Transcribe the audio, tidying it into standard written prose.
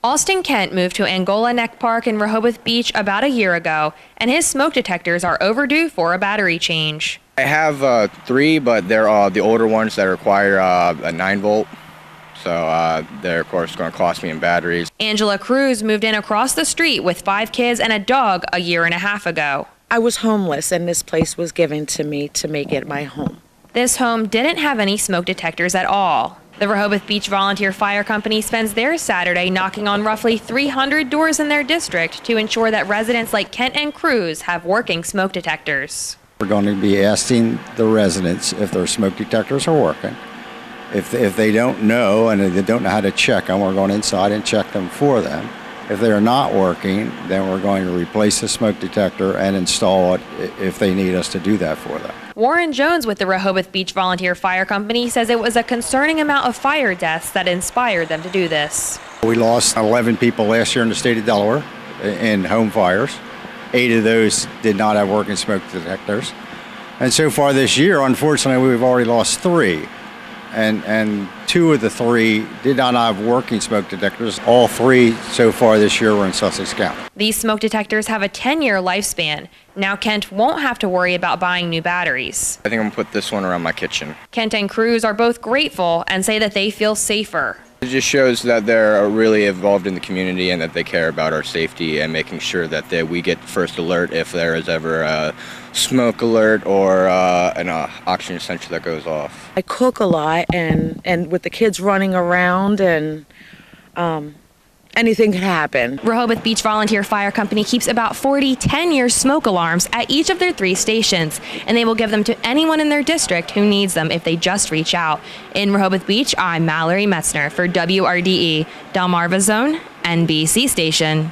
Austin Kent moved to Angola Neck Park in Rehoboth Beach about a year ago, and his smoke detectors are overdue for a battery change. I have 3, but they're the older ones that require a 9-volt. So they're, of course, going to cost me in batteries. Angela Cruz moved in across the street with 5 kids and a dog a year and a half ago. I was homeless, and this place was given to me to make it my home. This home didn't have any smoke detectors at all. The Rehoboth Beach Volunteer Fire Company spends their Saturday knocking on roughly 300 doors in their district to ensure that residents like Kent and Cruz have working smoke detectors. We're going to be asking the residents if their smoke detectors are working. If they don't know and they don't know how to check them, we're going inside and check them for them. If they're not working, then we're going to replace the smoke detector and install it if they need us to do that for them. Warren Jones with the Rehoboth Beach Volunteer Fire Company says it was a concerning amount of fire deaths that inspired them to do this. We lost 11 people last year in the state of Delaware in home fires. 8 of those did not have working smoke detectors. And so far this year, unfortunately, we've already lost 3. And 2 of the 3 did not have working smoke detectors. All 3 so far this year were in Sussex County. These smoke detectors have a 10-year lifespan. Now Kent won't have to worry about buying new batteries. I think I'm going to put this one around my kitchen. Kent and Cruz are both grateful and say that they feel safer. It just shows that they're really involved in the community and that they care about our safety and making sure that we get first alert if there is ever a smoke alert or an oxygen sensor that goes off. I cook a lot, and with the kids running around, and anything could happen. Rehoboth Beach Volunteer Fire Company keeps about 40 10-year smoke alarms at each of their 3 stations, and they will give them to anyone in their district who needs them if they just reach out. In Rehoboth Beach, I'm Mallory Metzner for WRDE, Delmarva Zone, NBC Station.